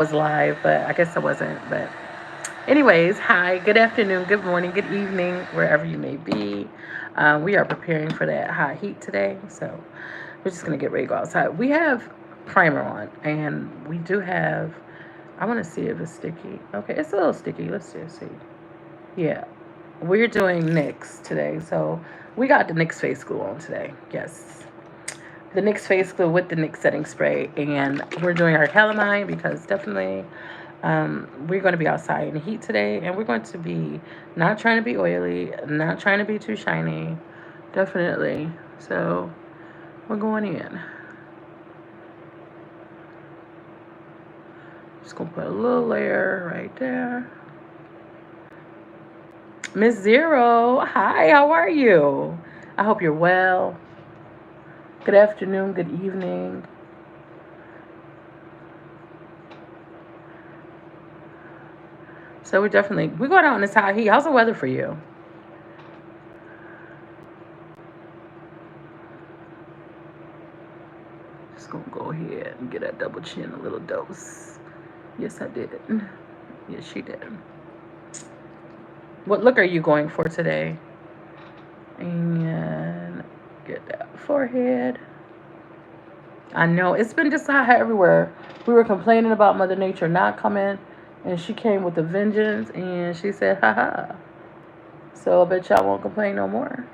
was live, but I guess I wasn't. But anyways, hi, good afternoon, good morning, good evening, wherever you may be. We are preparing for that hot heat today, so we're just gonna get ready to go outside. We have primer on, and we do have. I want to see if it's sticky. Okay, it's a little sticky. Let's just see. Yeah, we're doing NYX today, so we got the NYX face glue on today. Yes, the NYX face glue with the NYX setting spray, and we're doing our calamine because definitely we're going to be outside in the heat today, and we're going to be not trying to be oily, not trying to be too shiny, definitely. So we're going in. Just gonna put a little layer right there. Miss Zero, hi, how are you? I hope you're well. Good afternoon, good evening. So we're going out in this hot heat. How's the weather for you? Just gonna go ahead and get that double chin a little dose. Yes, I did. Yes, she did. What look are you going for today? And get that forehead. I know it's been just hot everywhere. We were complaining about Mother Nature not coming, and she came with a vengeance, and she said, "Ha." So I bet y'all won't complain no more.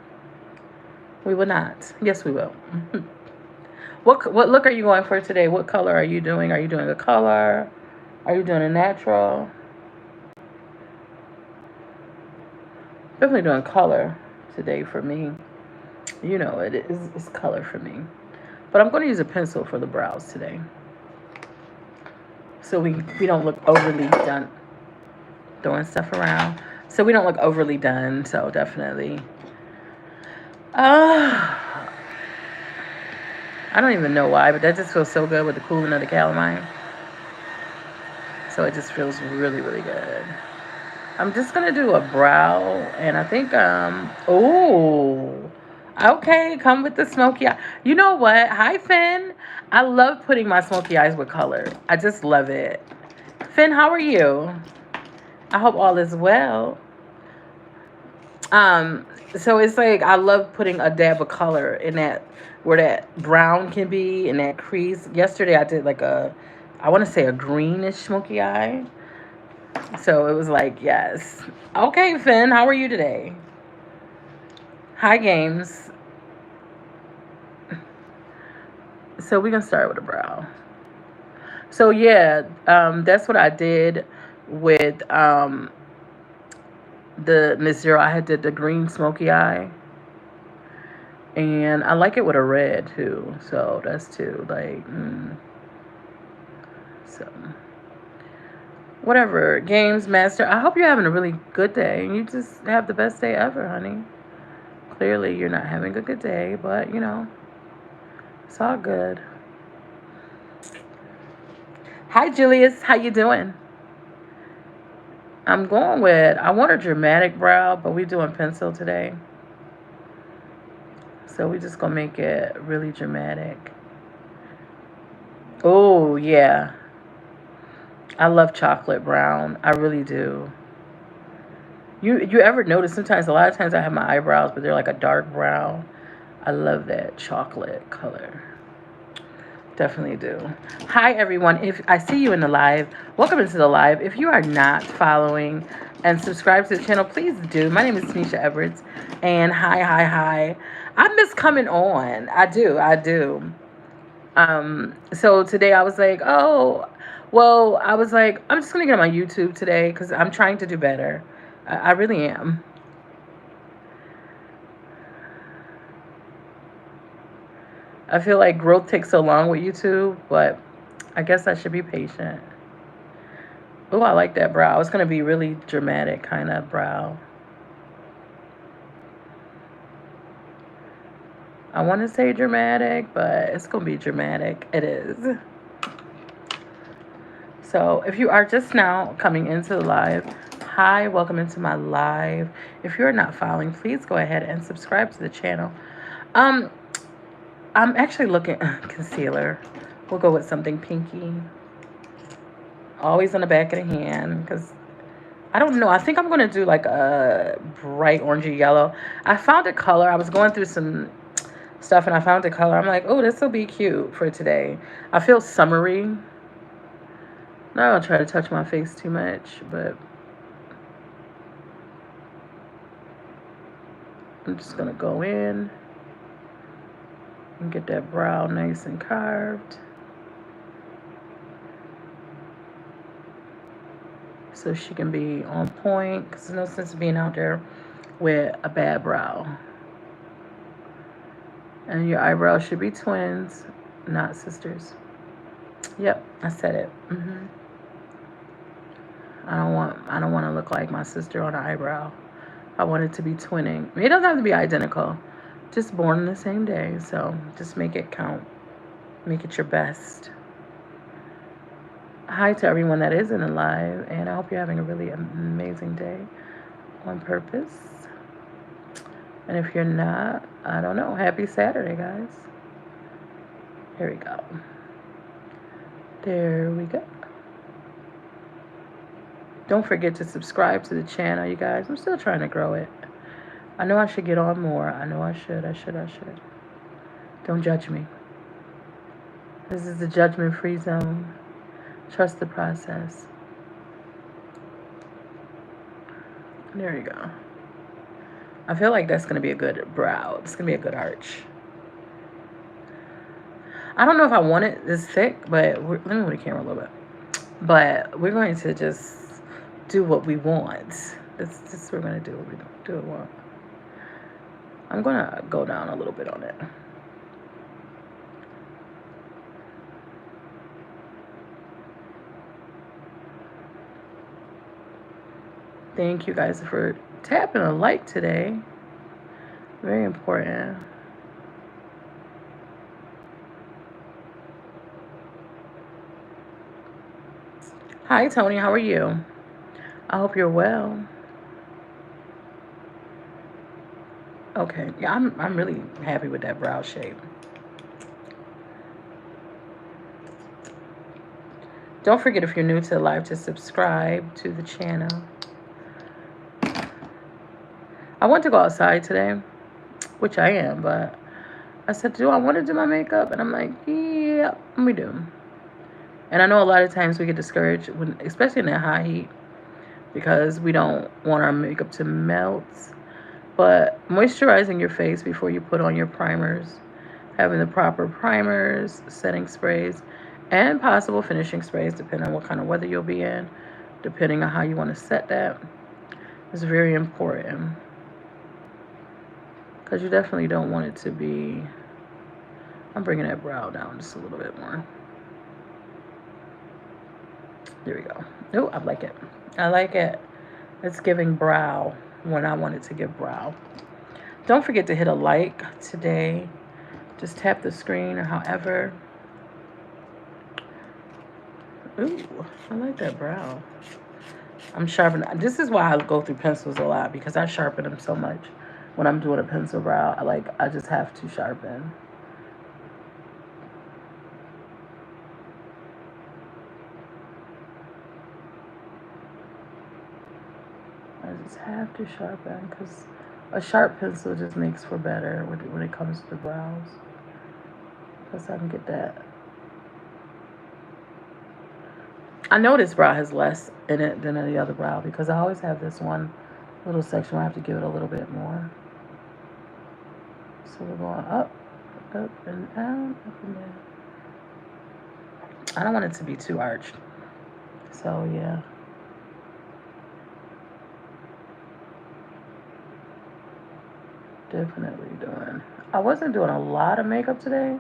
We will not. Yes, we will. What look are you going for today? What color are you doing? Are you doing a color? Are you doing a natural? Definitely doing color today for me. You know, it's color for me. But I'm going to use a pencil for the brows today. So we don't look overly done throwing stuff around. So we don't look overly done. So definitely. Uh, I don't even know why, but that just feels so good with the cooling of the calamine. So it just feels really, really good. I'm just gonna do a brow, and I think oh, okay, come with the smoky eye. You know what? Hi, Finn. I love putting my smoky eyes with color. I just love it. Finn, how are you? I hope all is well. Um, so it's like I love putting a dab of color in that where that brown can be in that crease. Yesterday I did like I want to say a greenish smoky eye. So it was like, yes. Okay, Finn, how are you today? Hi, Games. So we're gonna start with a brow. So yeah, that's what I did with the Miss Zero. I had did the green smoky eye, and I like it with a red too. So that's too like, so whatever. Games Master. I hope you're having a really good day. You just have the best day ever, honey. Clearly, you're not having a good day, but you know, it's all good. Hi, Julius. How you doing? I'm going with, I want a dramatic brow, but we're doing pencil today. So we just going to make it really dramatic. Oh, yeah. I love chocolate brown. I really do. You ever notice sometimes, a lot of times I have my eyebrows, but they're like a dark brown. I love that chocolate color. Definitely do. Hi, everyone. If I see you in the live, welcome into the live. If you are not following and subscribe to the channel, please do. My name is Tanisha Edwards. And hi, hi, hi. I miss coming on. I do. I do. So today I was like, oh, well, I was like, I'm just going to get on my YouTube today because I'm trying to do better. I really am. I feel like growth takes so long with YouTube, but I guess I should be patient. Oh, I like that brow. It's going to be really dramatic kind of brow. I want to say dramatic, but it's going to be dramatic. It is. So if you are just now coming into the live, hi, welcome into my live. If you're not following, please go ahead and subscribe to the channel. Um, I'm actually looking concealer. We'll go with something pinky. Always on the back of the hand, because I don't know. I think I'm gonna do like a bright orangey yellow. I found a color. I was going through some stuff and I found a color. I'm like, oh, this will be cute for today. I feel summery. Not gonna try to touch my face too much, but I'm just gonna go in and get that brow nice and carved. So she can be on point, because there's no sense of being out there with a bad brow. And your eyebrows should be twins, not sisters. Yep, I said it. I don't want to look like my sister on an eyebrow. I want it to be twinning. It doesn't have to be identical. Just born on the same day, so just make it count. Make it your best. Hi to everyone that isn't alive, and I hope you're having a really amazing day on purpose. And if you're not, I don't know. Happy Saturday, guys. Here we go. There we go. Don't forget to subscribe to the channel, you guys. I'm still trying to grow it. I know I should get on more. I know I should. Don't judge me. This is the judgment-free zone. Trust the process. There you go. I feel like that's going to be a good brow. It's going to be a good arch. I don't know if I want it this thick, but let me move the camera a little bit. But we're going to just do what we want. This we're going to do what we want. I'm going to go down a little bit on it. Thank you guys for tapping a like today. Very important. Hi, Tony. How are you? I hope you're well. Okay. Yeah, I'm really happy with that brow shape. Don't forget, if you're new to the live, to subscribe to the channel. I want to go outside today, which I am, but I said, do I want to do my makeup? And I'm like, yeah, we do. And I know a lot of times we get discouraged, when, especially in that high heat, because we don't want our makeup to melt. But moisturizing your face before you put on your primers, having the proper primers, setting sprays, and possible finishing sprays, depending on what kind of weather you'll be in, depending on how you want to set that, is very important. Because you definitely don't want it to be... I'm bringing that brow down just a little bit more. There we go. Oh, I like it. I like it. It's giving brow when I want it to give brow. Don't forget to hit a like today. Just tap the screen or however. Ooh, I like that brow. I'm sharpening. This is why I go through pencils a lot, because I sharpen them so much. When I'm doing a pencil brow, I just have to sharpen. I just have to sharpen, because a sharp pencil just makes for better when it comes to the brows. Because I can get that. I know this brow has less in it than the other brow, because I always have this one little section where I have to give it a little bit more. So we're going up and down, up and down. I don't want it to be too arched. So yeah. Definitely doing. I wasn't doing a lot of makeup today.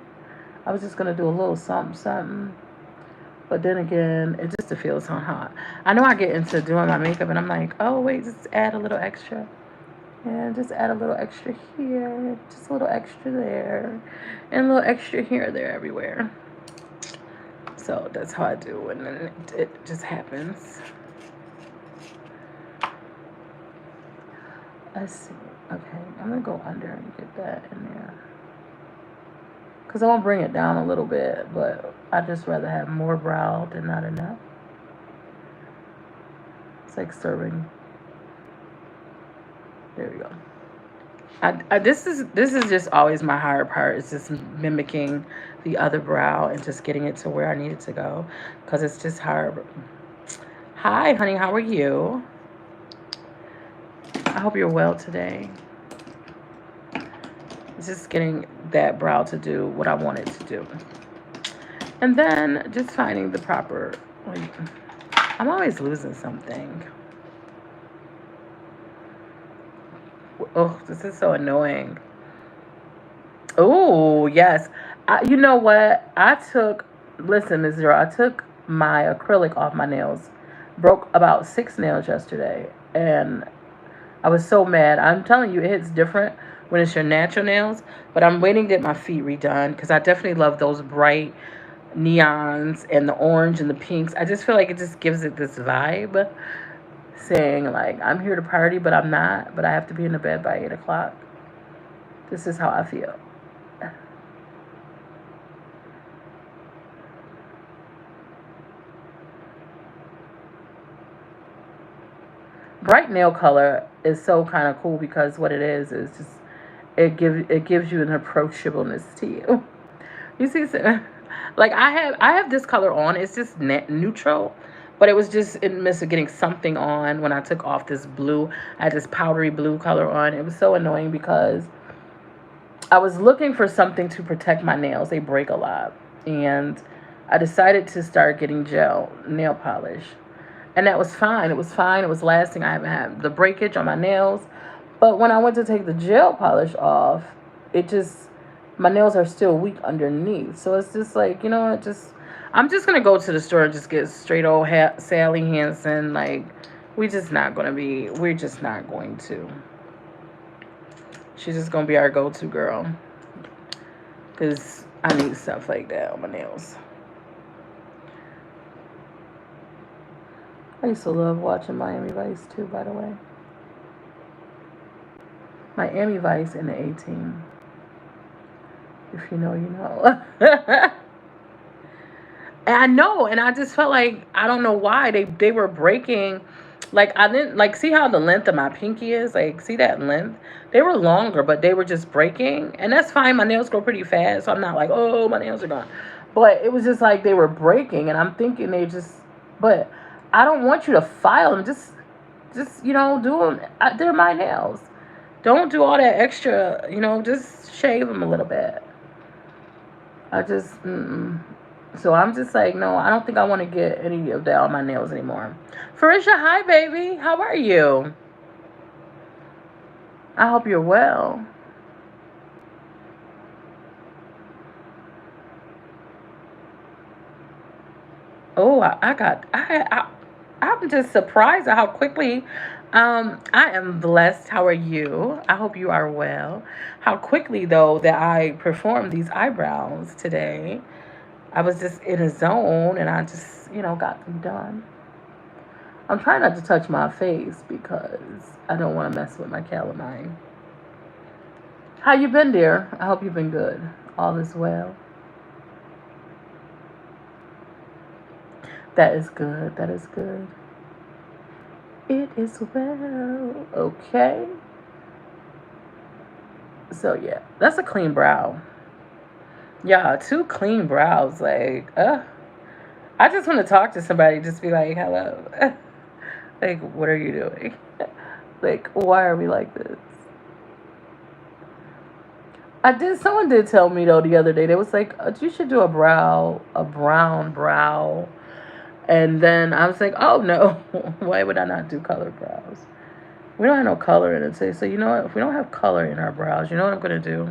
I was just gonna do a little something. But then again, it just feels so hot. I know I get into doing my makeup and I'm like, oh wait, just add a little extra. Yeah, just add a little extra here, just a little extra there, and a little extra here, there, everywhere. So that's how I do it, and it just happens. Let's see. Okay, I'm gonna go under and get that in there. Because I want to bring it down a little bit, but I just rather have more brow than not enough. It's like serving. There we go. This is just always my hard part. It's just mimicking the other brow and just getting it to where I need it to go, because it's just hard. Hi, honey. How are you? I hope you're well today. It's just getting that brow to do what I want it to do, and then just finding the proper. Like, I'm always losing something. Oh, this is so annoying. Oh, yes. You know what? Listen, Ms. Zero, I took my acrylic off my nails. Broke about 6 nails yesterday. And I was so mad. I'm telling you, it hits different when it's your natural nails. But I'm waiting to get my feet redone because I definitely love those bright neons and the orange and the pinks. I just feel like it just gives it this vibe saying, like, I'm here to party, but I'm not. But I have to be in the bed by 8 o'clock. This is how I feel. Bright nail color is so kind of cool because what it is just it gives you an approachableness to you. You see, like I have this color on. It's just neutral, but it was just in the midst of getting something on when I took off this blue. I had this powdery blue color on. It was so annoying because I was looking for something to protect my nails. They break a lot, and I decided to start getting gel nail polish. And that was fine. It was fine. It was lasting. I haven't had the breakage on my nails. But when I went to take the gel polish off, it just, my nails are still weak underneath. So it's just like, I'm just going to go to the store and just get straight old Sally Hansen. Like, we're just not going to. She's just going to be our go-to girl. Because I need stuff like that on my nails. I used to love watching Miami Vice too, by the way. Miami Vice and the A-Team. If you know, you know. And I know, and I just felt like, I don't know why they were breaking. Like, I didn't, like, see how the length of my pinky is? Like, see that length? They were longer, but they were just breaking. And that's fine. My nails grow pretty fast, so I'm not like, oh, my nails are gone. But it was just like they were breaking, and I'm thinking but I don't want you to file them. Just do them. They're my nails. Don't do all that extra, just shave them a little bit. I just, So I'm just like, no, I don't think I want to get any of that on my nails anymore. Farisha, hi, baby. How are you? I hope you're well. Oh, I'm just surprised at how quickly. I am blessed. How are you? I hope you are well. How quickly, though, that I performed these eyebrows today. I was just in a zone and I just, got them done. I'm trying not to touch my face because I don't want to mess with my calamine. How you been, dear? I hope you've been good. All is well. That is good. That is good. It is well. Okay. So, yeah, that's a clean brow. Yeah, two clean brows. Like, I just want to talk to somebody. Just be like, hello. Like, what are you doing? Like, why are we like this? Someone did tell me, though, the other day, they was like, you should do a brown brow. And then I was like, oh, no. Why would I not do colored brows? We don't have no color in it. So you know what? If we don't have color in our brows, you know what I'm going to do?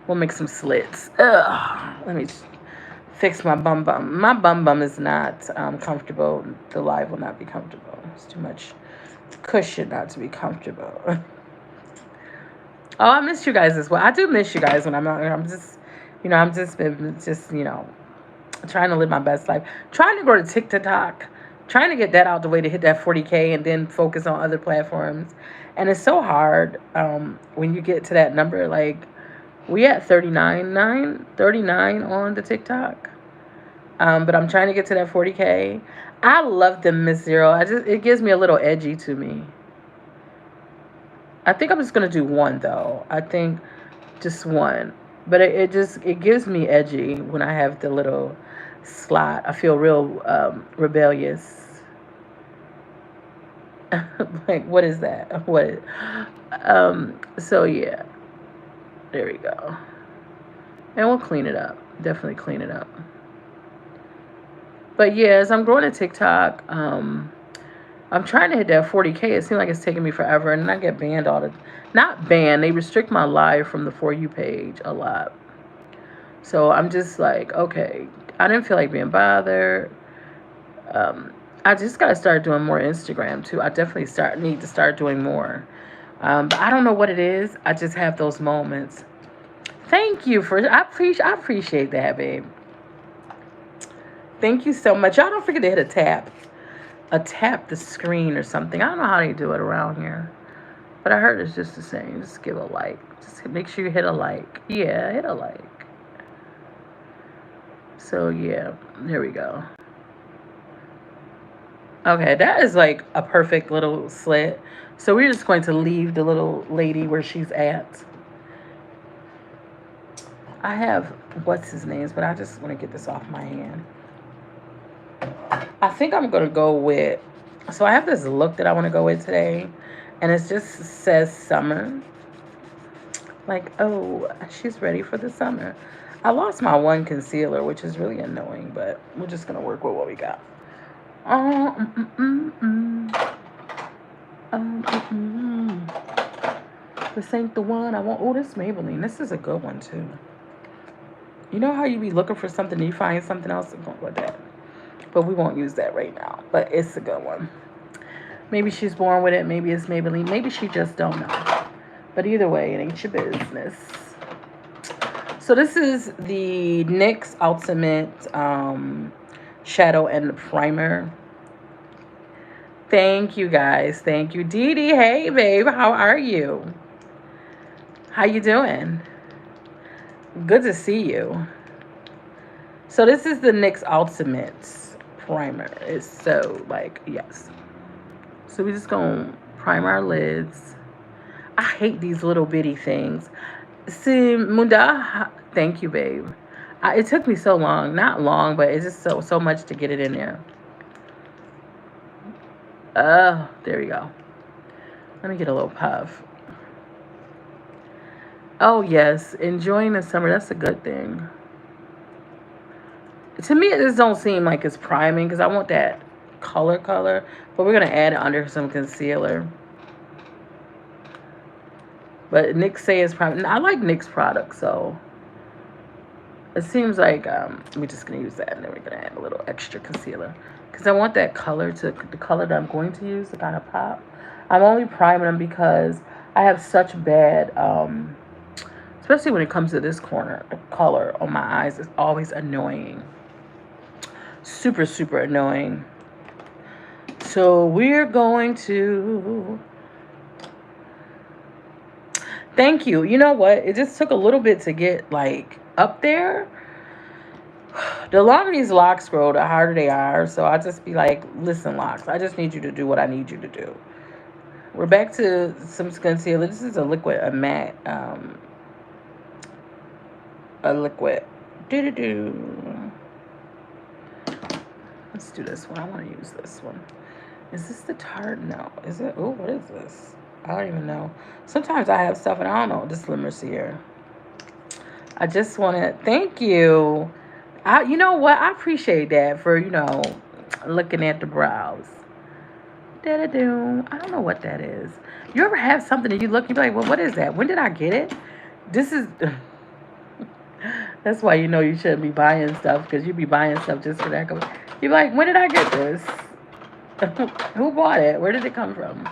We'll make some slits. Ugh. Let me fix my bum bum. My bum bum is not comfortable. The live will not be comfortable. It's too much cushion not to be comfortable. Oh, I miss you guys as well. I do miss you guys when I'm out here. I'm just been trying to live my best life. Trying to go to TikTok. Trying to get that out the way to hit that 40K and then focus on other platforms. And it's so hard when you get to that number. Like, we at 39 on the TikTok. But I'm trying to get to that 40K. I love the Miss Zero. It gives me a little edgy to me. I think I'm just gonna do one though. I think just one. But it gives me edgy when I have the little slot. I feel real rebellious. Like what is that? What? So yeah, there we go. And we'll clean it up. Definitely clean it up. But yeah, as I'm growing a TikTok, I'm trying to hit that 40K. It seems like it's taking me forever, and I get banned all the, not banned. They restrict my live from the For You page a lot. So I'm just like, okay, I didn't feel like being bothered. Um, I just gotta start doing more Instagram too. I definitely need to start doing more. But I don't know what it is. I just have those moments. Thank you for I appreciate that, babe. Thank you so much. Y'all don't forget to hit a tap the screen or something. I don't know how they do it around here, but I heard it's just the same. Just give a like. Just make sure you hit a like. Yeah, hit a like. So yeah, there we go. Okay, that is like a perfect little slit. So we're just going to leave the little lady where she's at. I have what's his names, but I just want to get this off my hand. I think I'm gonna go with. So I have this look that I want to go with today, and it just says summer. Like, oh, she's ready for the summer. I lost my one concealer, which is really annoying, but we're just gonna work with what we got. Oh, this ain't the one I want. Oh, this Maybelline. This is a good one too. You know how you be looking for something and you find something else? I'm going with that. But we won't use that right now. But it's a good one. Maybe she's born with it. Maybe it's Maybelline. Maybe she just don't know. But either way, it ain't your business. So this is the NYX Ultimate Shadow and Primer. Thank you, guys. Thank you. Dee Dee, hey, babe. How are you? How you doing? Good to see you. So this is the NYX Ultimate Primer. It's so, like, yes. So we're just going to prime our lids. I hate these little bitty things. See, Munda, thank you, babe. It took me so long. Not long, but it's just so much to get it in there. There we go. Let me get a little puff. Oh, yes. Enjoying the summer. That's a good thing. To me, it just don't seem like it's priming because I want that color. But we're going to add it under some concealer. But NYX say it's priming. I like NYX products, so it seems like we're just going to use that. And then we're going to add a little extra concealer. Because I want that color the color that I'm going to use to kind of pop. I'm only priming them because I have such bad, especially when it comes to this corner, the color on my eyes is always annoying. Super, super annoying. So we're going to... Thank you. You know what? It just took a little bit to get, like, up there. The longer these locks grow, the harder they are. So I just be like, listen, locks, I just need you to do what I need you to do. We're back to some concealer. This is a liquid, a matte, a liquid. Let's do this one. I want to use this one. Is this the Tarte? No. Is it? Oh, what is this? I don't even know. Sometimes I have stuff and I don't know. This Mercier. I just want to thank you. You know what? I appreciate that for, looking at the brows. I don't know what that is. You ever have something and you look, you be like, well, what is that? When did I get it? This is... That's why you shouldn't be buying stuff, because you be buying stuff just for that. You be like, when did I get this? Who bought it? Where did it come from?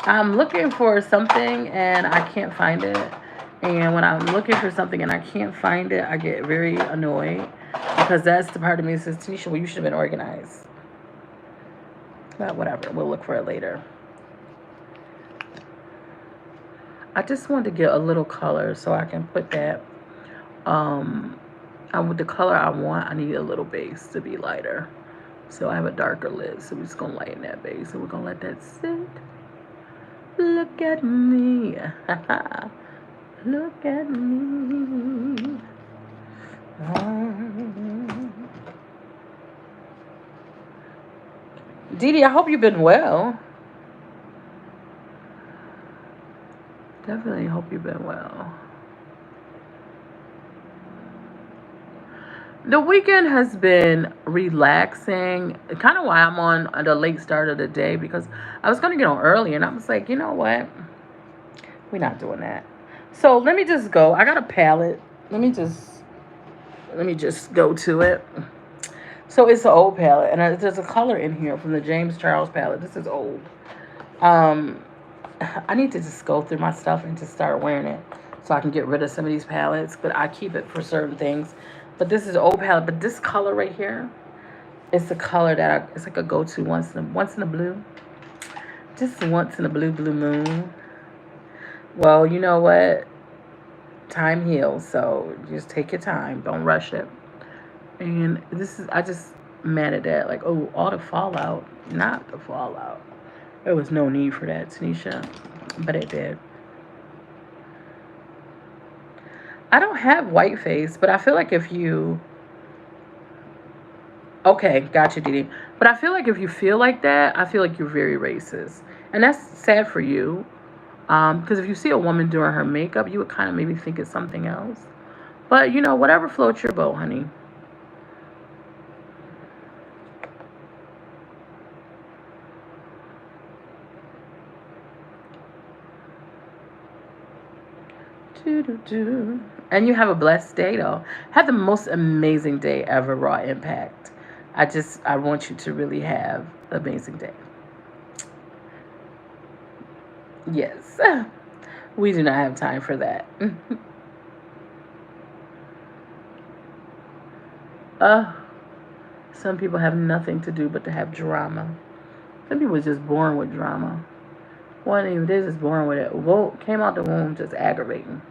I'm looking for something and I can't find it. And when I'm looking for something and I can't find it, I get very annoyed, because that's the part of me that says, Tanisha, well, you should have been organized. But whatever, we'll look for it later. I just wanted to get a little color so I can put that. With the color I want, I need a little base to be lighter. So I have a darker lid. So we're just going to lighten that base. So we're going to let that sit. Look at me. Look at me. Dee Dee, I hope you've been well. Definitely hope you've been well. The weekend has been relaxing. Kind of why I'm on the late start of the day because I was going to get on early and I was like, you know what? We're not doing that. So let me just go. I got a palette. Let me just go to it. So it's an old palette and there's a color in here from the James Charles palette. This is old. Um, I need to just go through my stuff and just start wearing it so I can get rid of some of these palettes. But I keep it for certain things. But this is an old palette. But this color right here, it's the color that it's like a go-to once in a blue. Just once in a blue moon. Well, you know what? Time heals. So just take your time. Don't rush it. And I just mad at that. Like, oh, all the fallout. Not the fallout. There was no need for that, Tanisha. But it did. I don't have white face, but I feel like if you. Okay, gotcha, Didi. But I feel like if you feel like that, I feel like you're very racist. And that's sad for you. Because if you see a woman doing her makeup, you would kind of maybe think it's something else. But, whatever floats your boat, honey. Doo-doo-doo. And you have a blessed day, though. Have the most amazing day ever, Raw Impact. I want you to really have an amazing day. Yes. We do not have time for that. uh, some people have nothing to do but to have drama. Some people are just born with drama. One even they're just born with it. Came out the womb just aggravating.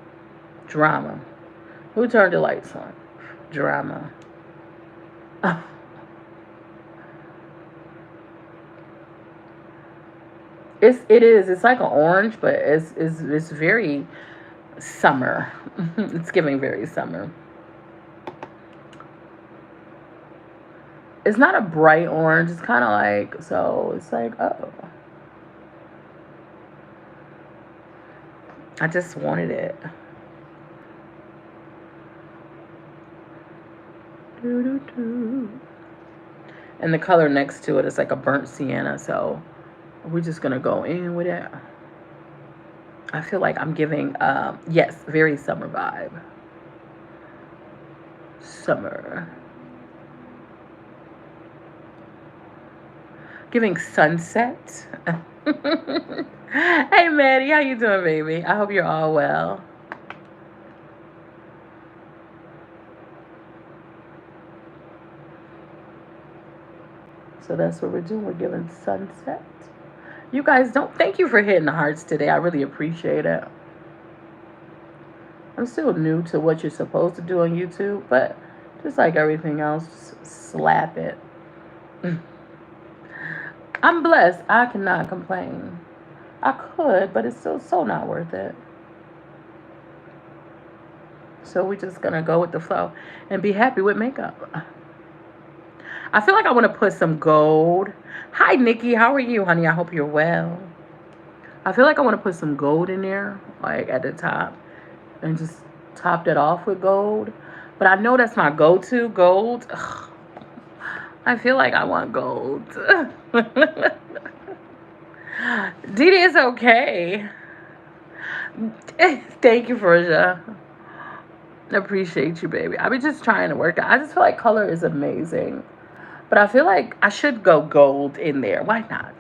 Drama. Who turned the lights on? Drama. It is. It's like an orange, but it's very summer. It's giving very summer. It's not a bright orange. It's kind of like so. It's like oh, I just wanted it. Doo-doo-doo. And the color next to it is like a burnt sienna. So we're just gonna go in with it. I feel like I'm giving yes, very summer vibe. Summer. Giving sunset. Hey Maddie, how you doing, baby? I hope you're all well. So that's what we're doing. We're giving sunset. You guys don't thank you for hitting the hearts today. I really appreciate it. I'm still new to what you're supposed to do on YouTube, but just like everything else, just slap it. I'm blessed. I cannot complain. I could, but it's still so not worth it. So we're just gonna go with the flow and be happy with makeup. I feel like I want to put some gold. Hi, Nikki. How are you, honey? I hope you're well. I feel like I want to put some gold in there, like at the top, and just top that off with gold. But I know that's my go-to gold. Ugh, I feel like I want gold. Didi is okay. Thank you, Persia. Appreciate you, baby. I be just trying to work out. I just feel like color is amazing. But I feel like I should go gold in there. Why not?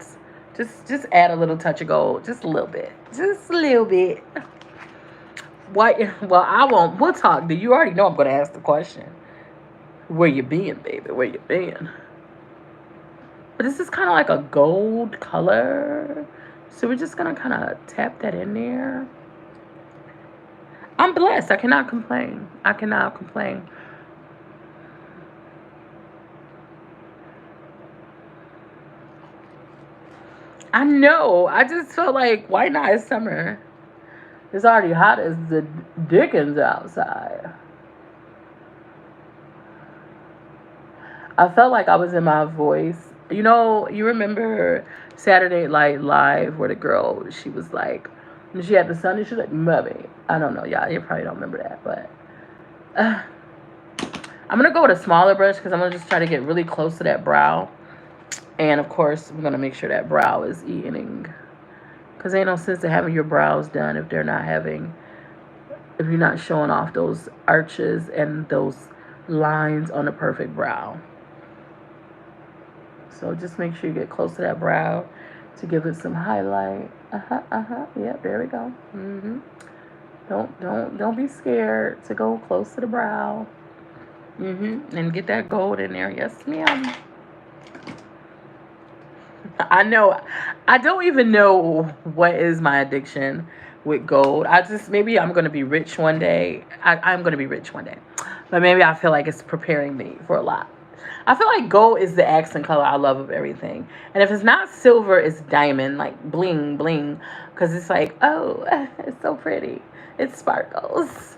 Just add a little touch of gold. Just a little bit. Just a little bit. What? Well, I won't. We'll talk. You already know I'm going to ask the question. Where you been, baby? Where you been? But this is kind of like a gold color. So we're just going to kind of tap that in there. I'm blessed. I cannot complain. I cannot complain. I know. I just felt like, why not? It's summer. It's already hot as the dickens outside. I felt like I was in my voice. You know, you remember Saturday Night Live where the girl, she was like, when she had the sun and she was like, Mummy. I don't know, y'all. You probably don't remember that, but uh, I'm going to go with a smaller brush because I'm going to just try to get really close to that brow. And of course, we're going to make sure that brow is evening. Because ain't no sense in having your brows done if you're not showing off those arches and those lines on the perfect brow. So just make sure you get close to that brow to give it some highlight. Yep, there we go. Don't be scared to go close to the brow. And get that gold in there. Yes, ma'am. I know. I don't even know what is my addiction with gold. Maybe I'm going to be rich one day. I'm going to be rich one day. But maybe I feel like it's preparing me for a lot. I feel like gold is the accent color I love of everything. And if it's not silver, it's diamond, like bling, bling. Because it's like, oh, it's so pretty. It sparkles.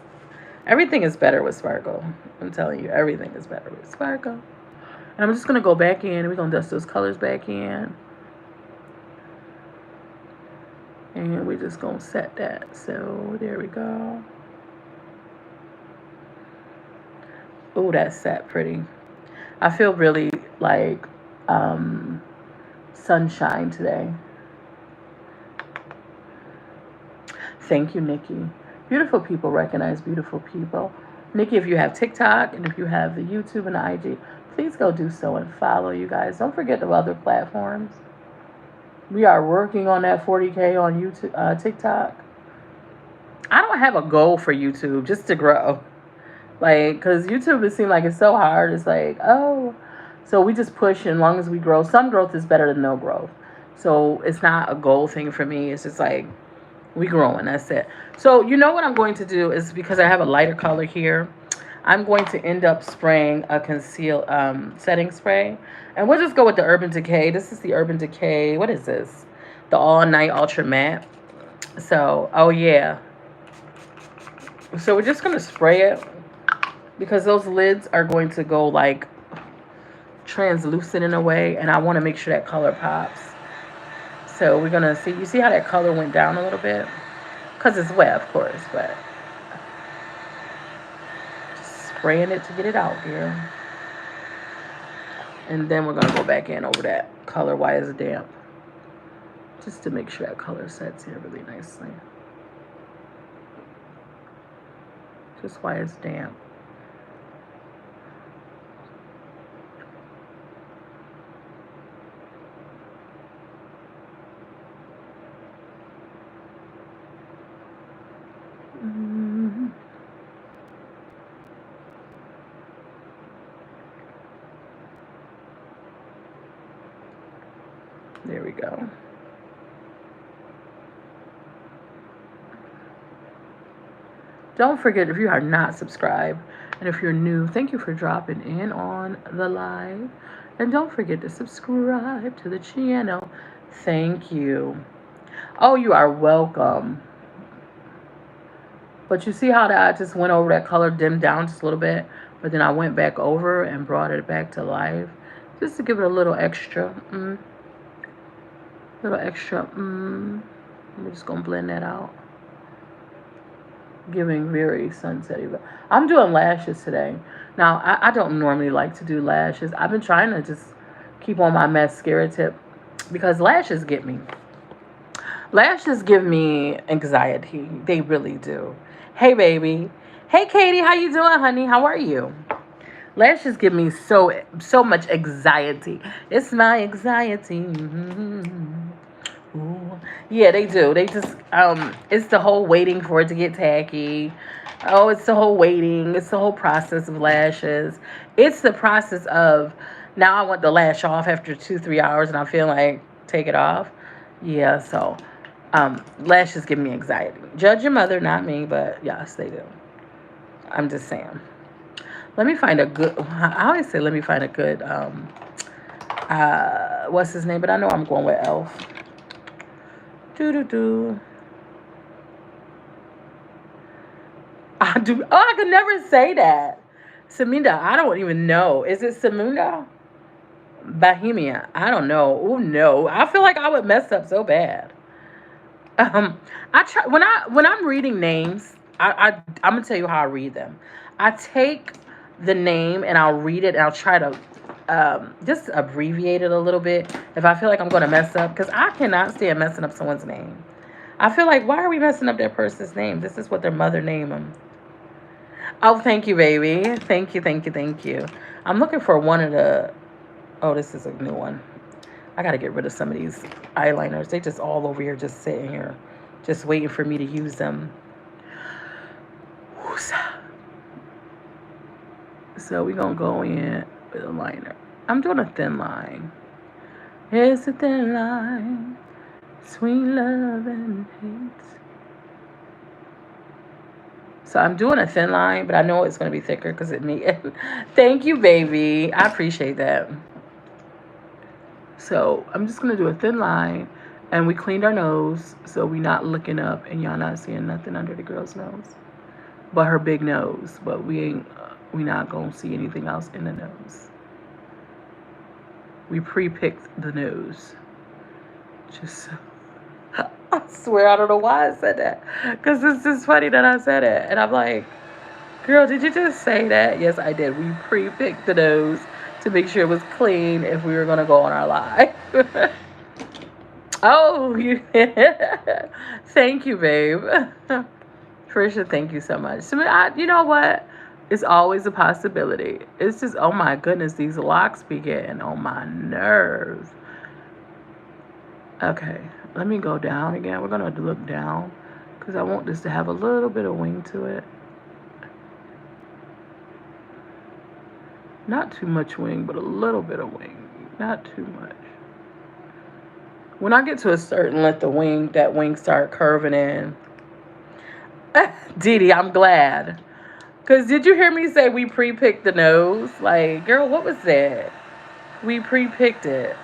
Everything is better with sparkle. I'm telling you, everything is better with sparkle. And I'm just going to go back in. We're going to dust those colors back in. And we're just going to set that. So there we go. Oh, that's set pretty. I feel really like sunshine today. Thank you, Nikki. Beautiful people recognize beautiful people. Nikki, if you have TikTok and if you have the YouTube and the IG, please go do so and follow you guys. Don't forget the other platforms. We are working on that 40K on YouTube, TikTok. I don't have a goal for YouTube, just to grow. Like, because YouTube, it seems like it's so hard. It's like, oh. So we just push, and as long as we grow. Some growth is better than no growth. So it's not a goal thing for me. It's just like, we growing. That's it. So you know what I'm going to do is, because I have a lighter color here, I'm going to end up spraying a conceal setting spray. And we'll just go with the Urban Decay. This is the Urban Decay. What is this? The All Night Ultra Matte. So, oh yeah. So we're just going to spray it, because those lids are going to go like translucent in a way, and I want to make sure that color pops. So we're going to see, you see how that color went down a little bit? Because it's wet, of course, but just spraying it to get it out here. And then we're going to go back in over that color while it's damp, just to make sure that color sets here really nicely. Just while it's damp. There we go. Don't forget, if you are not subscribed, and if you're new, thank you for dropping in on the live. And don't forget to subscribe to the channel. Thank you. Oh, you are welcome. But you see how that I just went over that color, dimmed down just a little bit, but then I went back over and brought it back to life, just to give it a little extra. I'm just gonna blend that out. Giving very sunsetty. I'm doing lashes today. Now, I don't normally like to do lashes. I've been trying to just keep on my mascara tip, because lashes get me. Lashes give me anxiety. They really do. Hey, baby. Hey, Katie. How you doing, honey? How are you? Lashes give me so much anxiety. It's my anxiety. Ooh. Yeah, they do. They just, it's the whole waiting for it to get tacky. Oh, it's the whole waiting. It's the whole process of lashes. It's the process of, now I want the lash off after 2-3 hours and I feel like take it off. Yeah, so lashes give me anxiety. Judge your mother, not me, but yes, they do. I'm just saying. Let me find a good, I always say let me find a good, what's his name? But I know I'm going with Elf. Do. I do. Oh, I could never say that. Samunda, I don't even know. Is it Samunda? Bohemia. I don't know. Oh no. I feel like I would mess up so bad. Um, I try when I'm reading names. I'm gonna tell you how I read them. I take the name and I'll read it and I'll try to just abbreviate it a little bit if I feel like I'm gonna mess up because I cannot stand messing up someone's name. I feel like why are we messing up that person's name? This is what their mother named them. Oh, thank you, baby. Thank you, thank you, thank you. I'm looking for one of the. Oh, this is a new one. I got to get rid of some of these eyeliners. They just all over here, just sitting here, just waiting for me to use them. So we're going to go in with a liner. I'm doing a thin line. Here's a thin line. Sweet love and hate. So I'm doing a thin line, but I know it's going to be thicker because it me. Thank you, baby. I appreciate that. So I'm just going to do a thin line. And we cleaned our nose, so we not looking up and y'all not seeing nothing under the girl's nose. But her big nose. But we not going to see anything else in the nose. We pre-picked the nose. Just, I swear I don't know why I said that. Because it's just funny that I said it. And I'm like, girl, did you just say that? Yes, I did. We pre-picked the nose to make sure it was clean if we were going to go on our live. Oh, thank you, babe. Trisha, thank you so much. So, you know what? It's always a possibility. It's just, oh my goodness, these locks be getting on my nerves. Okay, let me go down again. We're going to look down because I want this to have a little bit of wing to it. Not too much wing, but a little bit of wing. Not too much. When I get to a certain length of wing, that wing start curving in. Dee Dee, I'm glad. Because did you hear me say we pre-picked the nose? Like, girl, what was that? We pre-picked it.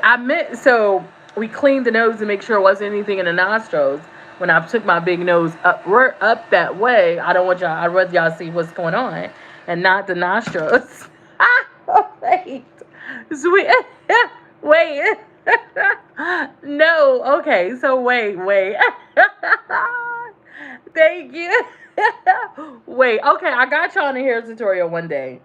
I meant, so we cleaned the nose to make sure it wasn't anything in the nostrils. When I took my big nose up that way, I don't want y'all, I'd rather y'all see what's going on and not the nostrils. Wait. Sweet. Wait. No. Okay. So wait. Thank you. Wait. Okay. I got y'all in a hair tutorial one day.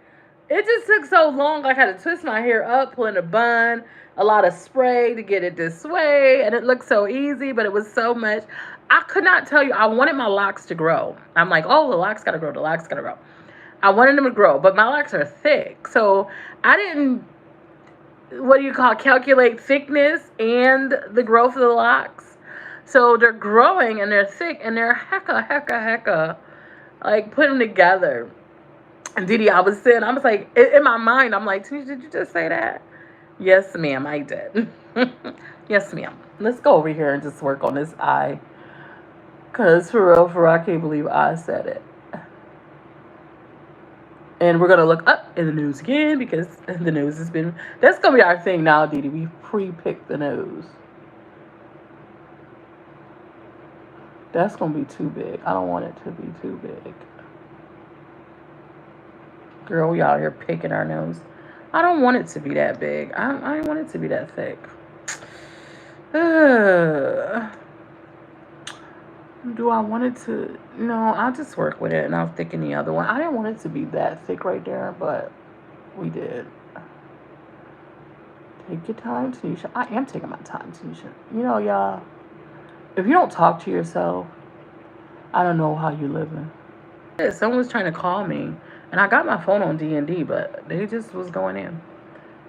It just took so long. I had to twist my hair up, pull in a bun, a lot of spray to get it this way, and it looked so easy, but it was so much. I could not tell you. I wanted my locks to grow. I'm like, oh, the locks gotta grow. The locks gotta grow. I wanted them to grow, but my locks are thick, so I didn't. What do you call calculate thickness and the growth of the locks? So they're growing and they're thick and they're hecka like put them together. And Didi, I was like in my mind, I'm like, Tanisha, did you just say that? Yes, ma'am, I did. Yes, ma'am. Let's go over here and just work on this eye. Cause for real, I can't believe I said it. And we're going to look up in the news again because the news has been... That's going to be our thing now, Dee Dee. We pre-picked the nose. That's going to be too big. I don't want it to be too big. Girl, we out here picking our nose. I don't want it to be that big. I don't want it to be that thick. Do I want it to... No, I'll just work with it and I'll thicken the other one. I didn't want it to be that thick right there, but we did. Take your time, Tanisha. I am taking my time, Tanisha. You know, y'all, if you don't talk to yourself, I don't know how you living. Someone was trying to call me, and I got my phone on D&D, but they just was going in.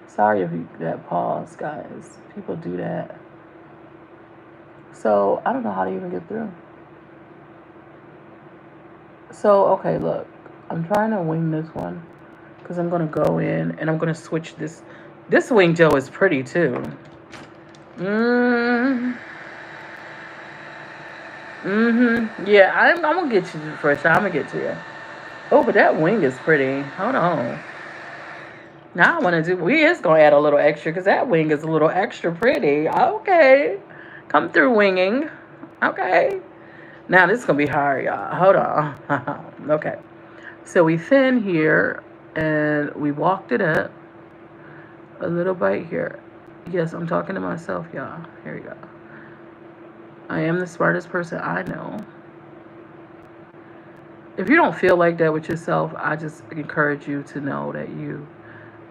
Sorry if you that pause, guys. People do that. So, I don't know how to even get through. So, okay, look. I'm trying to wing this one. Because I'm going to go in and I'm going to switch this. This wing gel is pretty, too. Yeah, I'm going to get you first. I'm going to get to you. Oh, but that wing is pretty. Hold on. Now I want to do... We is going to add a little extra because that wing is a little extra pretty. Okay. Come through, winging. Okay. Now this is going to be hard, y'all. Hold on. Okay. So we thin here, and we walked it up a little bit here. Yes, I'm talking to myself, y'all. Here we go. I am the smartest person I know. If you don't feel like that with yourself, I just encourage you to know that you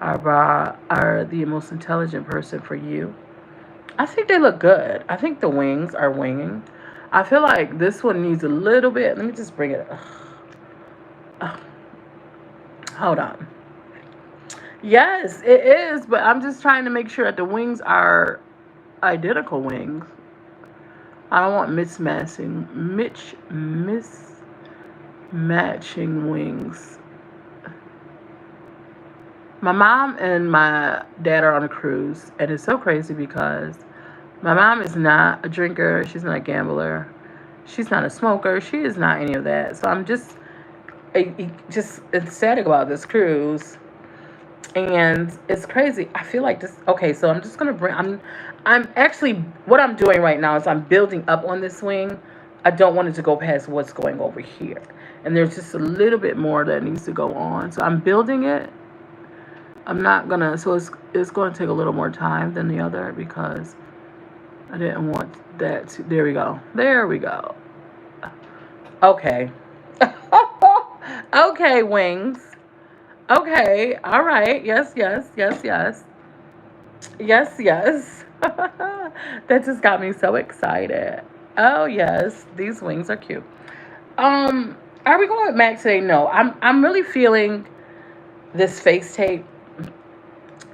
are the most intelligent person for you. I think they look good. I think the wings are winging. I feel like this one needs a little bit. Let me just bring it. Hold on. Yes, it is, but I'm just trying to make sure that the wings are identical wings. I don't want mismatching wings. My mom and my dad are on a cruise, and it's so crazy because my mom is not a drinker, she's not a gambler, she's not a smoker, she is not any of that. So I'm just ecstatic about this cruise. And it's crazy. I feel like this. Okay, so I'm just gonna bring. I'm actually. What I'm doing right now is I'm building up on this wing. I don't want it to go past what's going over here, and there's just a little bit more that needs to go on. So I'm building it. I'm not gonna. So it's going to take a little more time than the other because I didn't want that. There we go. There we go. Okay. Okay, wings. Okay, all right. Yes, yes, yes, yes. Yes, yes. That just got me so excited. Oh yes, these wings are cute. Um, are we going with Mac today? No. I'm really feeling this face tape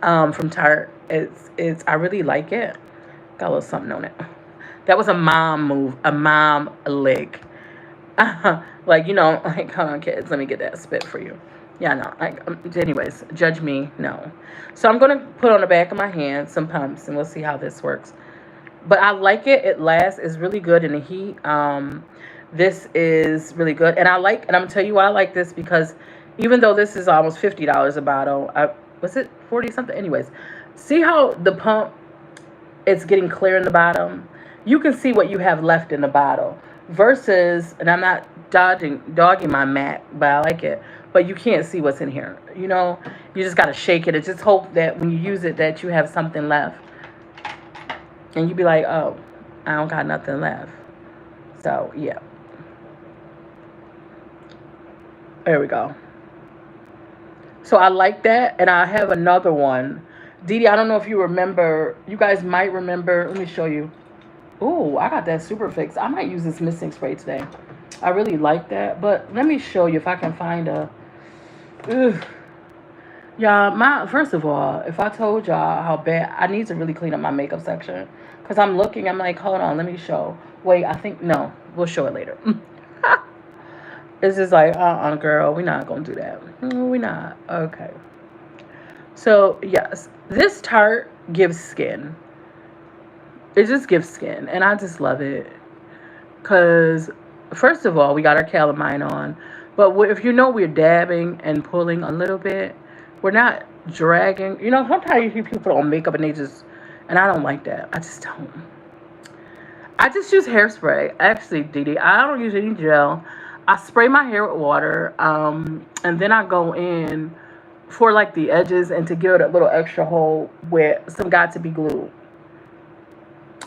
from Tarte. It's I really like it. Got a little something on it. That was a mom move, a mom lick. Like, like, hold on, kids, let me get that spit for you. Yeah, no. Anyways, judge me. No. So I'm gonna put on the back of my hand some pumps, and we'll see how this works. But I like it. It lasts. It's really good in the heat. This is really good, and and I'm gonna tell you why I like this because even though this is almost $50 a bottle, was it 40 something? Anyways, see how the pump it's getting clear in the bottom. You can see what you have left in the bottle versus, and I'm not dogging my Mac, but I like it. But you can't see what's in here. You just gotta shake it and just hope that when you use it that you have something left, and you be like, oh, I don't got nothing left. So yeah, there we go. So I like that, and I have another one. Didi, I don't know if you remember. You guys might remember. Let me show you. Ooh, I got that super fix. I might use this missing spray today. I really like that. But let me show you if I can find a. Ugh. Yeah, first of all, if I told y'all how bad I need to really clean up my makeup section, because I'm looking, I'm like, hold on, let me show. Wait, I think no, we'll show it later. It's just like, girl, we're not gonna do that. We're not. Okay. So yes, this Tarte gives skin. It just gives skin, and I just love it. Cause first of all, we got our calamine on, but if we're dabbing and pulling a little bit, we're not dragging. Sometimes you see people put on makeup and and I don't like that. I just don't. I just use hairspray. Actually, Didi, I don't use any gel. I spray my hair with water, and then I go in for like the edges and to give it a little extra hold with some got to be glue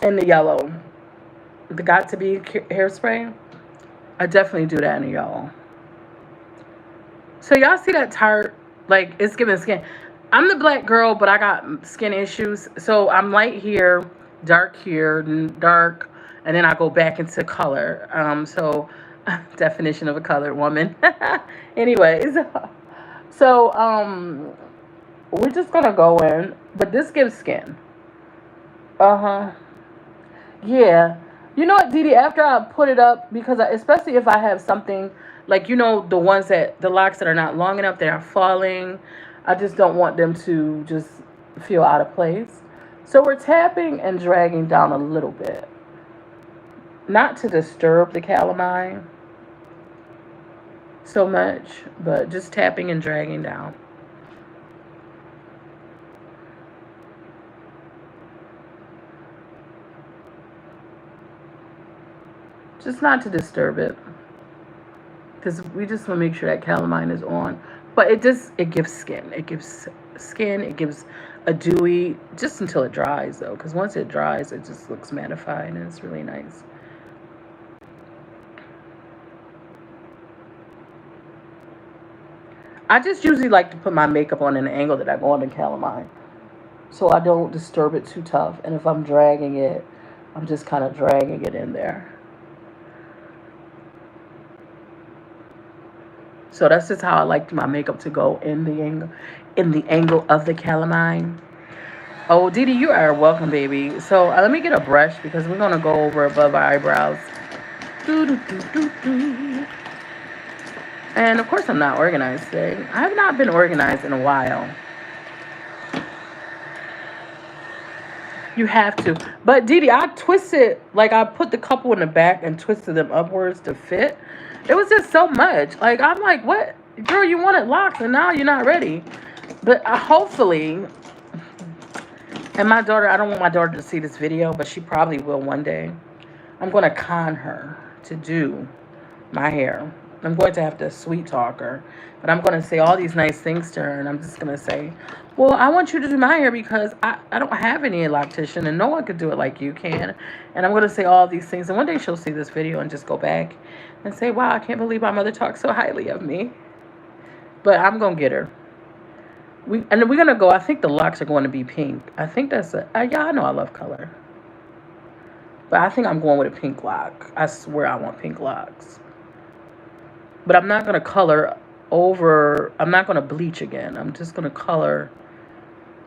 in the yellow. The got to be hairspray. I definitely do that in the yellow. So y'all see that Tarte, like it's giving skin. I'm the black girl, but I got skin issues. So I'm light here, dark here, dark, and then I go back into color. So definition of a colored woman. Anyways, so we're just gonna go in, but this gives skin. Uh huh. Yeah. You know what, Didi? After I put it up, because especially if I have something like the locks that are not long enough, that are falling. I just don't want them to just feel out of place. So we're tapping and dragging down a little bit, not to disturb the calamine so much, but just tapping and dragging down. just not to disturb it, because we just want to make sure that calamine is on. But it gives skin. It gives skin. It gives a dewy, just until it dries though, because once it dries, it just looks mattified and it's really nice. I just usually like to put my makeup on in an angle that I go on the calamine, so I don't disturb it too tough. And if I'm dragging it, I'm just kind of dragging it in there. So that's just how I like my makeup to go, in the angle of the calamine. Oh, Didi, you are welcome, baby. So let me get a brush because we're gonna go over above our eyebrows. Doo, doo, doo, doo, doo. And of course, I'm not organized today. I have not been organized in a while. You have to. But Didi, I twisted, like I put the couple in the back and twisted them upwards to fit. It was just so much. Like, I'm like, what? Girl, you wanted locks and now you're not ready. But hopefully, and my daughter, I don't want my daughter to see this video, but she probably will one day. I'm going to con her to do my hair. I'm going to have to sweet talk her. But I'm going to say all these nice things to her. And I'm just going to say, well, I want you to do my hair because I don't have any loctician and no one could do it like you can. And I'm going to say all these things. And one day she'll see this video and just go back and say, wow, I can't believe my mother talks so highly of me. But I'm going to get her. And we're going to go, I think the locks are going to be pink. I think that's yeah, I know I love color. But I think I'm going with a pink lock. I swear I want pink locks. But I'm not going to color over, I'm not going to bleach again. I'm just going to color.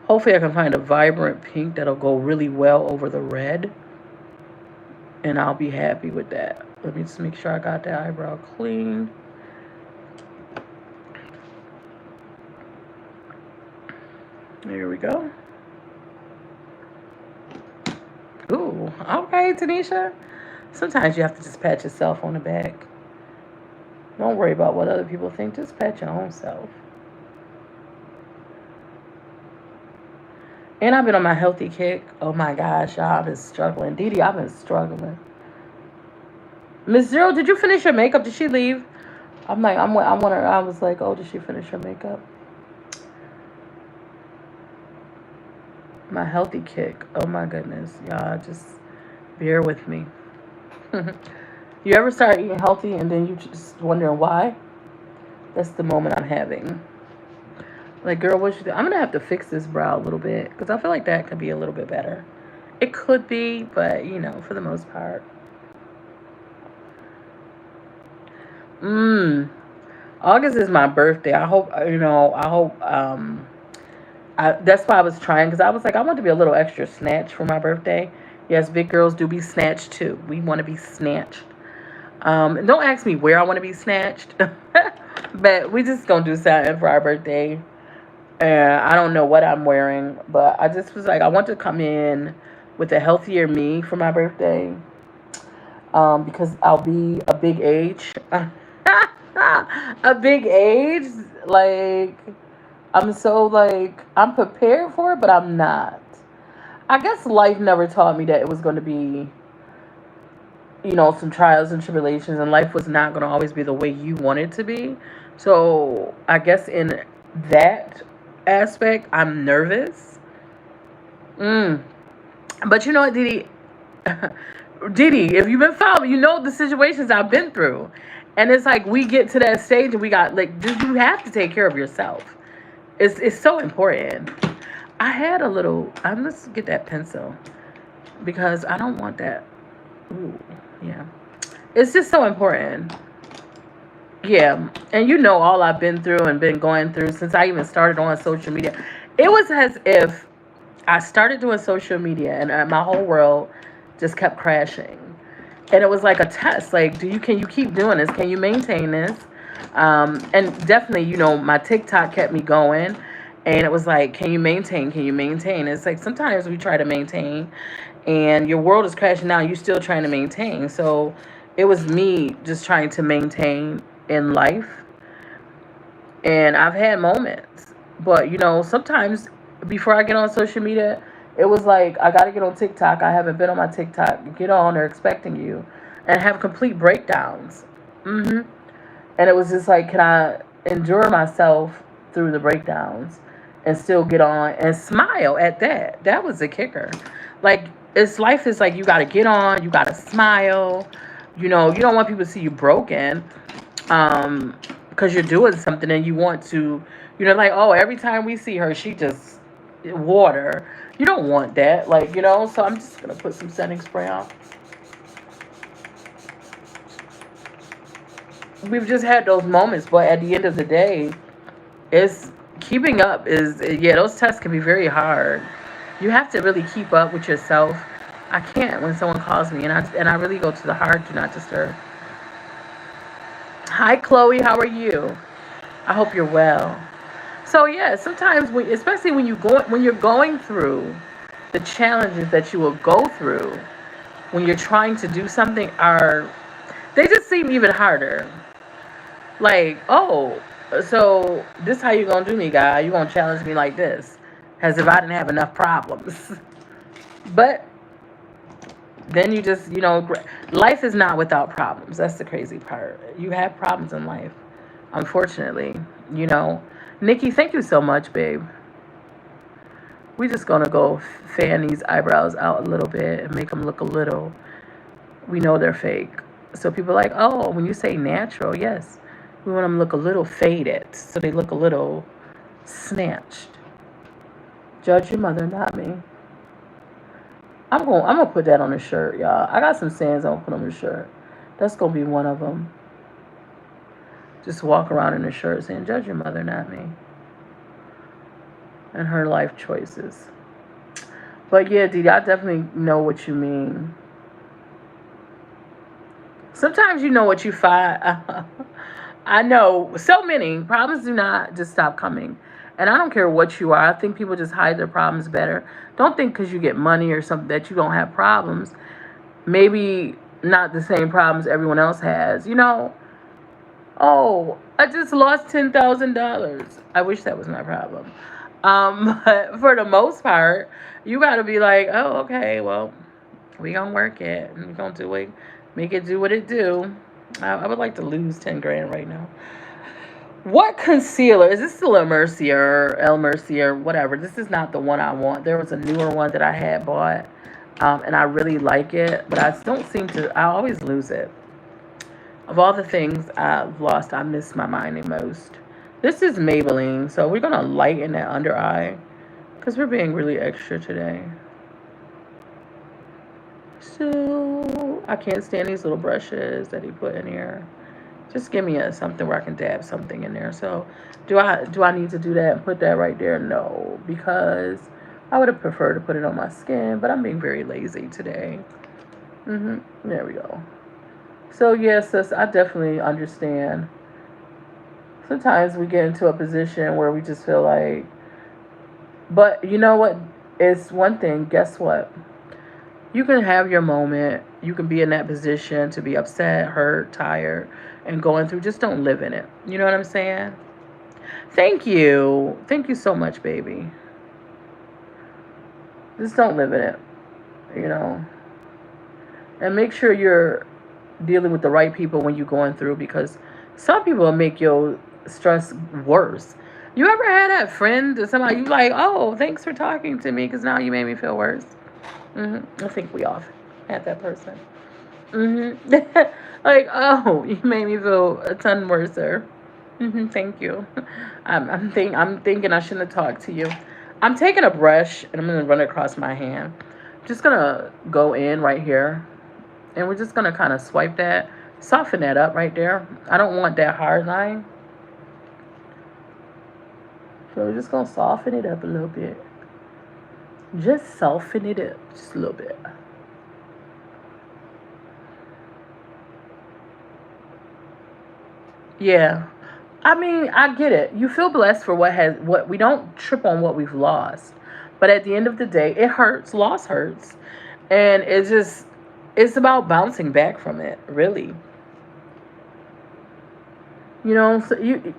Hopefully I can find a vibrant pink that'll go really well over the red. And I'll be happy with that. Let me just make sure I got that eyebrow clean. There we go. Ooh, okay, Tanisha. Sometimes you have to just pat yourself on the back. Don't worry about what other people think. Just pat your own self. And I've been on my healthy kick. Oh my gosh, y'all, I've been struggling. Didi, I've been struggling. Miss Zero, did you finish your makeup? Did she leave? I'm like, I was like, oh, did she finish her makeup? My healthy kick. Oh my goodness, y'all, just bear with me. You ever start eating healthy and then you just wondering why? That's the moment I'm having. Like, girl, what you do? I'm going to have to fix this brow a little bit because I feel like that could be a little bit better. It could be, but, you know, for the most part. August is my birthday. I hope, that's why I was trying, because I was like, I want to be a little extra snatched for my birthday. Yes, big girls do be snatched too. We want to be snatched. Don't ask me where I want to be snatched, but we just gonna do something for our birthday. And I don't know what I'm wearing, but I just was like, I want to come in with a healthier me for my birthday, because I'll be a big age. A big age, like, I'm prepared for it, but I'm not. I guess life never taught me that it was going to be, some trials and tribulations, and life was not going to always be the way you want it to be. So I guess in that aspect, I'm nervous. But you know what, Didi? Didi, if you've been following, you know the situations I've been through. And it's like we get to that stage and we got, like, you have to take care of yourself. It's so important. I had a little, let's get that pencil because I don't want that. Ooh, yeah. It's just so important. Yeah. And you know all I've been through and been going through since I even started on social media. It was as if I started doing social media and my whole world just kept crashing. And it was like a test. Like, can you keep doing this? Can you maintain this? And definitely, my TikTok kept me going. And it was like, can you maintain? Can you maintain? It's like sometimes we try to maintain and your world is crashing down. You're still trying to maintain. So it was me just trying to maintain in life. And I've had moments. But, sometimes before I get on social media, it was like, I got to get on TikTok. I haven't been on my TikTok. Get on, they're expecting you. and have complete breakdowns. hmm And it was just like, can I endure myself through the breakdowns and still get on and smile at that? That was the kicker. Like, it's life is like, you got to get on, you got to smile. You don't want people to see you broken, because you're doing something and you want to, like, oh, every time we see her, she just water. You don't want that, like, so I'm just going to put some setting spray on. We've just had those moments, but at the end of the day, it's keeping up is, yeah, those tests can be very hard. You have to really keep up with yourself. I can't when someone calls me, and I really go to the hard do not disturb. Hi, Chloe, how are you? I hope you're well. So yeah, sometimes especially when you're going through the challenges that you will go through when you're trying to do something, are they just seem even harder. Like, oh, so this how you gonna do me, guy? You gonna challenge me like this, as if I didn't have enough problems? But then you just, life is not without problems. That's the crazy part. You have problems in life, unfortunately. You know, Nikki, thank you so much, babe. We're just gonna go fan these eyebrows out a little bit and make them look a little. We know they're fake, so people are like, oh, when you say natural, yes, we want them to look a little faded, so they look a little snatched. Judge your mother, not me. I'm gonna put that on a shirt, y'all. I got some sayings I'm gonna put on the shirt. That's gonna be one of them. Just walk around in a shirt saying, "Judge your mother, not me," and her life choices. But yeah, Dee, I definitely know what you mean. Sometimes you know what you find. I know so many problems do not just stop coming. And I don't care what you are. I think people just hide their problems better. Don't think because you get money or something that you don't have problems. Maybe not the same problems everyone else has. Oh, I just lost $10,000. I wish that was my problem. But for the most part, you got to be like, oh, okay, well, we gonna work it and we gonna do it, make it do what it do. I would like to lose 10 grand right now. What concealer? Is this still a Mercier, El Mercier, whatever? This is not the one I want. There was a newer one that I had bought, and I really like it, but I don't seem to, I always lose it. Of all the things I've lost, I miss my mind the most. This is Maybelline, so we're going to lighten that under eye because we're being really extra today. So, I can't stand these little brushes that he put in here. Just give me something where I can dab something in there. So, do I need to do that and put that right there? No, because I would have preferred to put it on my skin, but I'm being very lazy today. There we go. So, yes, sis, I definitely understand. Sometimes we get into a position where we just feel like, but you know what? It's one thing. Guess what? You can have your moment. You can be in that position to be upset, hurt, tired, and going through. Just don't live in it. You know what I'm saying? Thank you. Thank you so much, baby. Just don't live in it. And make sure you're dealing with the right people when you're going through, because some people will make your stress worse. You ever had that friend or somebody you like, oh, thanks for talking to me because now you made me feel worse? I think we all had that person. Like, oh, you made me feel a ton worse, sir. Thank you. I'm thinking I shouldn't have talked to you. I'm taking a brush and I'm gonna run it across my hand. I'm just gonna go in right here, and we're just gonna kind of swipe that, soften that up right there. I don't want that hard line, so we're just gonna soften it up a little bit. Just soften it up just a little bit. Yeah. I mean, I get it. You feel blessed for what we don't trip on what we've lost. But at the end of the day, it hurts. Loss hurts. And it's about bouncing back from it, really. So you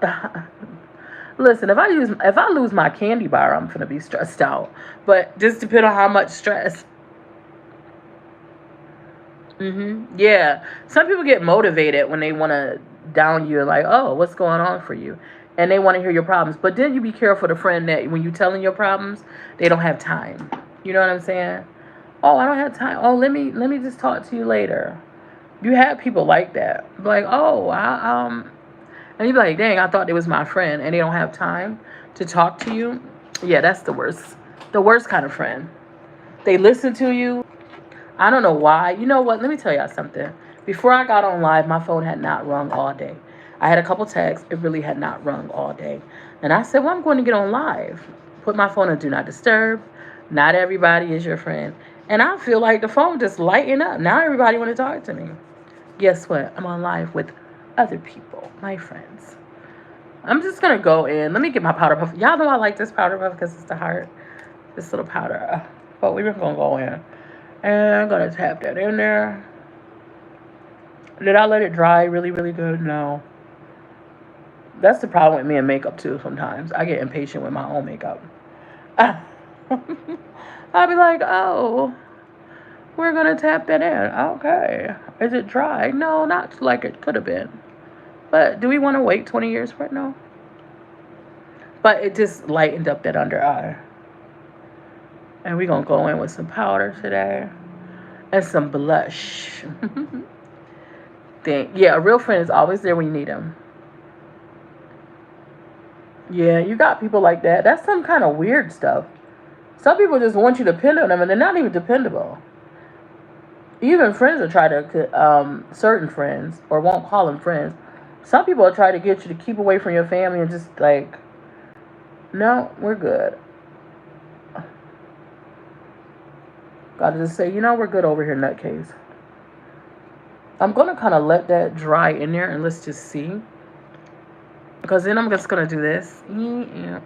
listen, if I lose my candy bar, I'm gonna be stressed out. But just depending on how much stress. Yeah. Some people get motivated when they want to down you, like, oh, what's going on for you? And they want to hear your problems. But then you be careful the friend that when you telling your problems, they don't have time. You know what I'm saying? Oh, I don't have time. Oh, let me just talk to you later. You have people like that. Like, oh, and you be like, dang, I thought they was my friend, and they don't have time to talk to you. Yeah, that's the worst. The worst kind of friend. They listen to you. I don't know why. You know what? Let me tell y'all something. Before I got on live, my phone had not rung all day. I had a couple texts. It really had not rung all day. And I said, well, I'm going to get on live. Put my phone on Do Not Disturb. Not everybody is your friend. And I feel like the phone just lighting up. Now everybody want to talk to me. Guess what? I'm on live with other people, my friends. I'm just going to go in. Let me get my powder puff. Y'all know I like this powder puff because it's the heart. This little powder. But we're going to go in. And I'm going to tap that in there. Did I let it dry really, really good? No. That's the problem with me and makeup, too, sometimes. I get impatient with my own makeup. I'll be like, oh, we're going to tap that in. Okay. Is it dry? No, not like it could have been. But do we want to wait 20 years for it? No. But it just lightened up that under eye. And we're going to go in with some powder today. And some blush. Yeah, a real friend is always there when you need them. Yeah, you got people like that. That's some kind of weird stuff. Some people just want you to depend on them, and they're not even dependable. Even friends will try to, certain friends, or won't call them friends. Some people will try to get you to keep away from your family and just like, no, we're good. Gotta just say, we're good over here, nutcase. I'm going to kind of let that dry in there and let's just see. Because then I'm just going to do this. And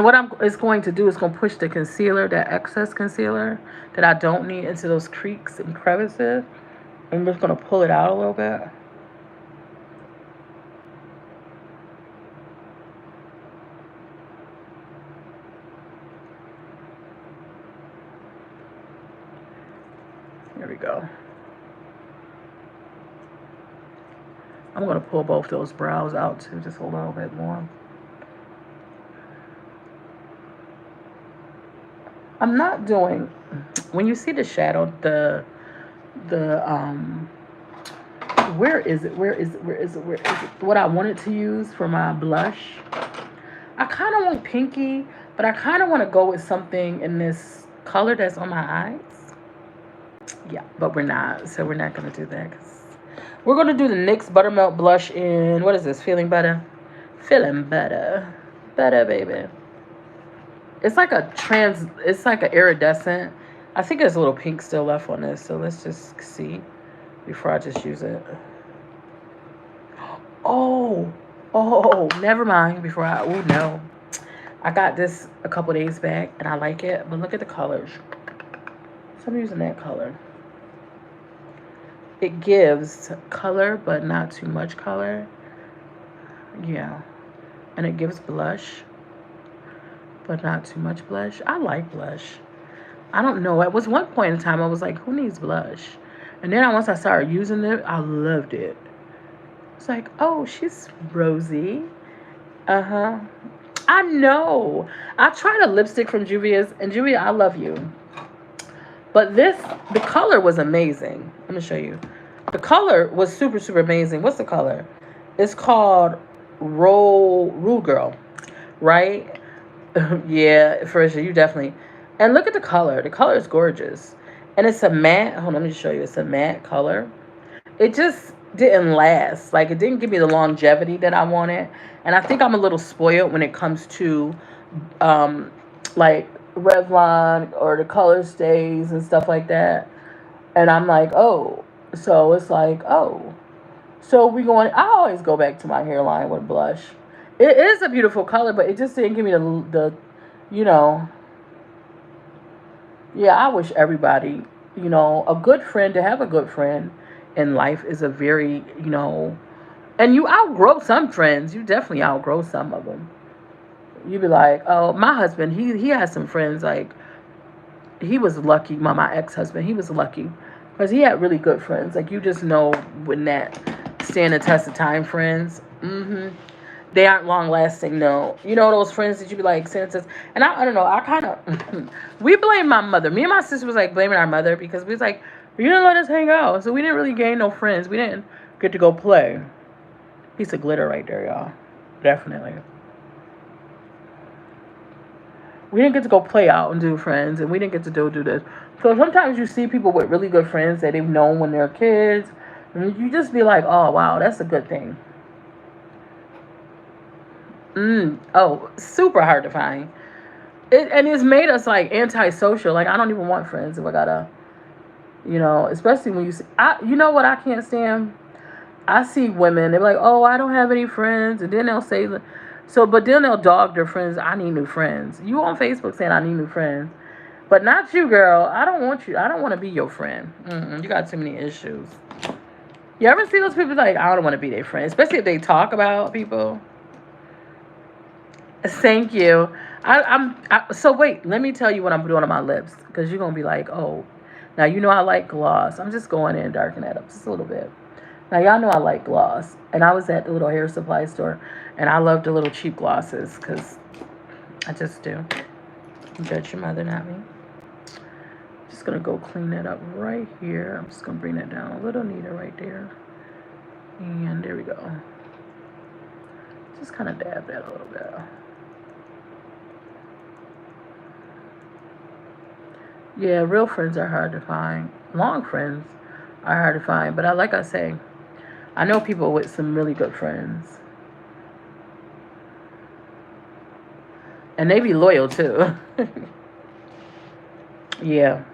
what it's going to do is going to push the concealer, that excess concealer that I don't need into those creaks and crevices. I'm just going to pull it out a little bit. There we go. I'm going to pull both those brows out too, just a little bit more. I'm not doing, when you see the shadow, where is it? What I wanted to use for my blush. I kind of want pinky, but I kind of want to go with something in this color that's on my eyes. Yeah, but we're not. So we're not going to do that. We're going to do the NYX Buttermilk Blush in, what is this? Feeling Better? Feeling Better. Better, baby. It's like it's like an iridescent. I think there's a little pink still left on this. So let's just see before I just use it. Oh, never mind. Oh no. I got this a couple days back and I like it. But look at the colors. So I'm using that color. It gives color, but not too much color. Yeah. And it gives blush, but not too much blush. I like blush. I don't know. At was one point in time, I was like, who needs blush? And then once I started using it, I loved it. It's like, oh, she's rosy. Uh-huh. I know. I tried a lipstick from Juvia's, and Juvia, I love you. But the color was amazing. Let me show you. The color was super, super amazing. What's the color? It's called Rule Girl, right? Yeah, Farisha, you definitely. And look at the color. The color is gorgeous. And it's a matte. Hold on, let me show you. It's a matte color. It just didn't last. Like, it didn't give me the longevity that I wanted. And I think I'm a little spoiled when it comes to, like, Revlon or the color stays and stuff like that. And I'm like, oh. So it's like, oh. So I always go back to my hairline with blush. It is a beautiful color, but it just didn't give me the yeah, I wish everybody, a good friend, to have a good friend in life is a very, and you outgrow some friends. You definitely outgrow some of them. You be like, oh, my husband, he has some friends, like, he was lucky, my ex-husband, he was lucky Because he had really good friends. Like, you just know when that stand the test of time friends. They aren't long lasting, no. You know those friends that you be like, stand the test. And I don't know, I kind of, we blame my mother. Me and my sister was like blaming our mother because we was like, you didn't let us hang out. So we didn't really gain no friends. We didn't get to go play. Piece of glitter right there, y'all. Definitely. We didn't get to go play out and do friends, and we didn't get to do this. So sometimes you see people with really good friends that they've known when they're kids, and you just be like, oh, wow, that's a good thing. Oh, super hard to find. And it's made us, like, antisocial. Like, I don't even want friends if I gotta, especially when you see, you know what I can't stand? I see women, they're like, oh, I don't have any friends. And then they'll say, but then they'll dog their friends. I need new friends. You on Facebook saying I need new friends. But not you, girl. I don't want you. I don't want to be your friend. You got too many issues. You ever see those people like, I don't want to be their friend? Especially if they talk about people. Thank you. So wait, let me tell you what I'm doing on my lips. Because you're going to be like, oh. Now, you know I like gloss. I'm just going in and darkening that up just a little bit. Now, y'all know I like gloss. And I was at the little hair supply store. And I love the little cheap glosses. Because I just do. Judge your mother, not me. Just going to go clean that up right here. I'm just going to bring that down a little neater right there. And there we go. Just kind of dab that a little bit. Yeah, real friends are hard to find. Long friends are hard to find. But like I say, I know people with some really good friends. And they be loyal, too. Yeah.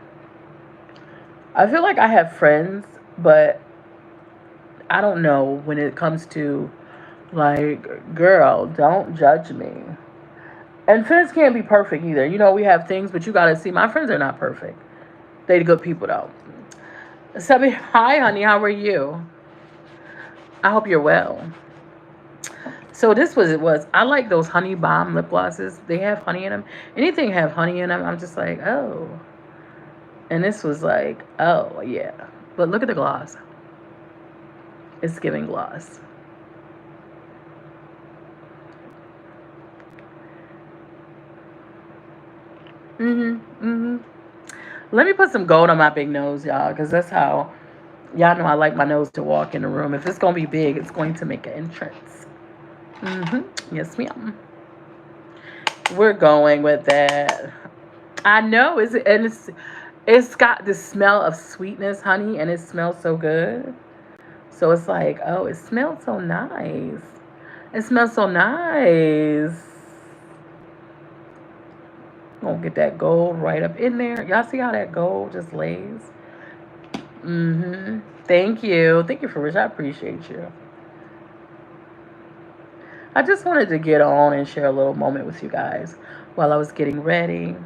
I feel like I have friends, but I don't know when it comes to, like, girl, don't judge me. And friends can't be perfect either. We have things, but you got to see, my friends are not perfect. They're good people, though. Subby, hi, honey. How are you? I hope you're well. So this was it was. I like those honey bomb lip glosses. They have honey in them. Anything have honey in them, I'm just like, oh. And this was like, oh, yeah. But look at the gloss. It's giving gloss. Let me put some gold on my big nose, y'all, because that's how, y'all know I like my nose to walk in the room. If it's going to be big, it's going to make an entrance. Yes, ma'am. We're going with that. I know, it's got the smell of sweetness, honey, and it smells so good. So it's like, oh, it smells so nice. It smells so nice. Gonna get that gold right up in there. Y'all see how that gold just lays? Thank you. Thank you for which I appreciate you. I just wanted to get on and share a little moment with you guys while I was getting ready.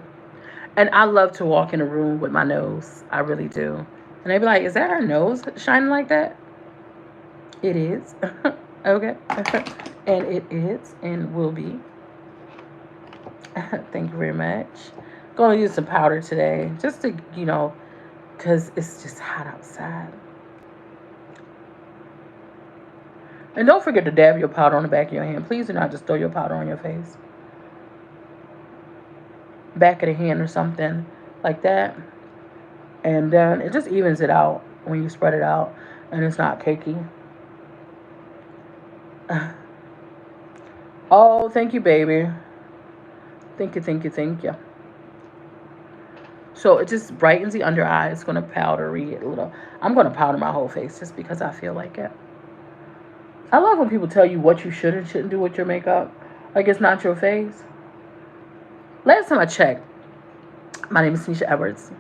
And I love to walk in a room with my nose. I really do. And they'd be like, is that her nose shining like that? It is. Okay. And it is and will be. Thank you very much. Going to use some powder today. Just to, because it's just hot outside. And don't forget to dab your powder on the back of your hand. Please do not just throw your powder on your face. Back of the hand or something like that. And then it just evens it out when you spread it out. And it's not cakey. Oh, thank you, baby. Thank you, thank you, thank you. So it just brightens the under eye. It's going to powdery it a little. I'm going to powder my whole face just because I feel like it. I love when people tell you what you should and shouldn't do with your makeup. Like it's not your face. Last time I checked, my name is Tanisha Edwards.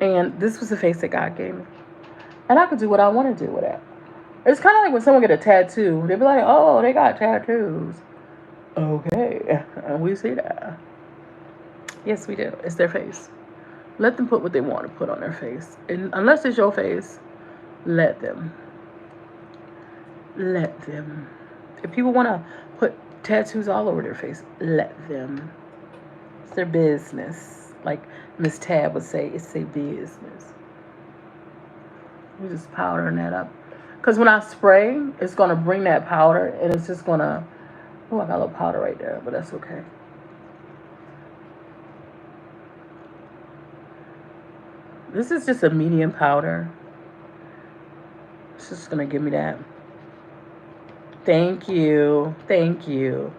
And this was the face that God gave me. And I could do what I want to do with it. It's kind of like when someone get a tattoo. They be like, oh, they got tattoos. Okay. And we see that. Yes, we do. It's their face. Let them put what they want to put on their face. And unless it's your face, let them. Let them. If people want to put tattoos all over their face, let them. It's their business. Like Miss Tab would say, it's their business. I'm just powdering that up. Because when I spray, it's going to bring that powder and it's just going to. Oh, I got a little powder right there, but that's okay. This is just a medium powder. It's just going to give me that. Thank you. Thank you.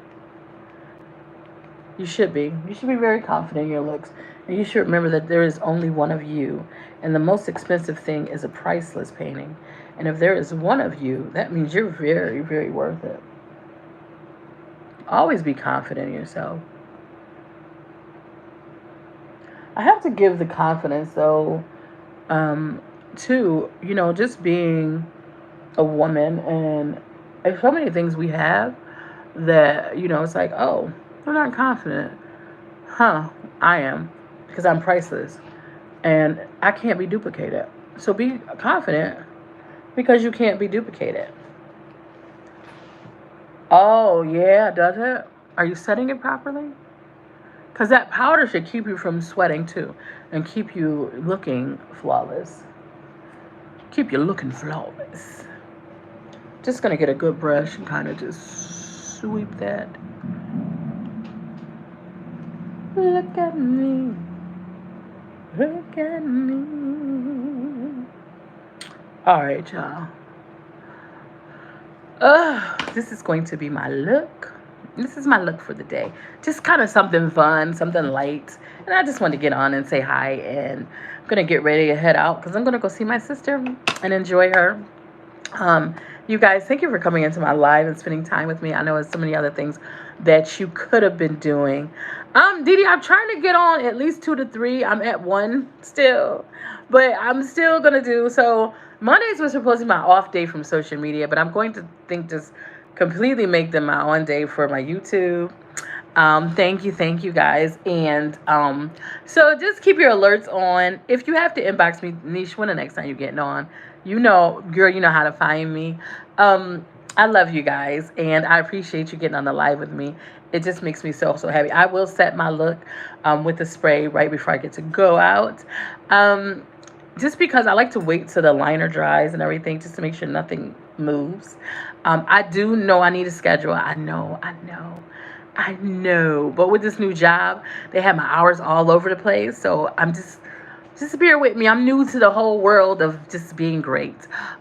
You should be. You should be very confident in your looks. And you should remember that there is only one of you. And the most expensive thing is a priceless painting. And if there is one of you, that means you're very, very worth it. Always be confident in yourself. I have to give the confidence, though, to, just being a woman. And there's so many things we have that, it's like, oh, I'm not confident. Huh, I am. Because I'm priceless. And I can't be duplicated. So be confident because you can't be duplicated. Oh, yeah, does it? Are you setting it properly? Because that powder should keep you from sweating too. And keep you looking flawless. Keep you looking flawless. Just going to get a good brush and kind of just sweep that. Look at me. Look at me. All right, y'all. This is going to be my look. This is my look for the day. Just kind of something fun, something light. And I just want to get on and say hi. And I'm going to get ready to head out because I'm going to go see my sister and enjoy her. You guys, thank you for coming into my live and spending time with me. I know there's so many other things that you could have been doing. Didi, I'm trying to get on at least 2 to 3. I'm at 1 still, but I'm still gonna do so. Mondays was supposed to be my off day from social media, but I'm going to just completely make them my on day for my YouTube. Thank you guys. And so just keep your alerts on. If you have to inbox me, Niche, when the next time you're getting on, girl, you know how to find me. I love you guys, and I appreciate you getting on the live with me. It just makes me so happy. I will set my look with the spray right before I get to go out. Just because I like to wait till the liner dries and everything, just to make sure nothing moves. I do know I need a schedule. I know. But with this new job, they have my hours all over the place. So I'm just bear with me. I'm new to the whole world of just being great.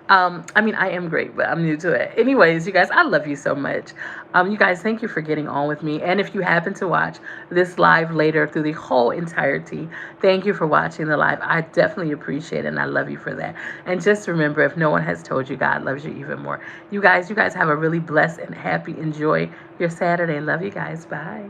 I am great, but I'm new to it. Anyways, you guys, I love you so much. You guys, thank you for getting on with me. And if you happen to watch this live later through the whole entirety, thank you for watching the live. I definitely appreciate it, and I love you for that. And just remember, if no one has told you, God loves you even more. You guys have a really blessed and happy, enjoy your Saturday. Love you guys. Bye.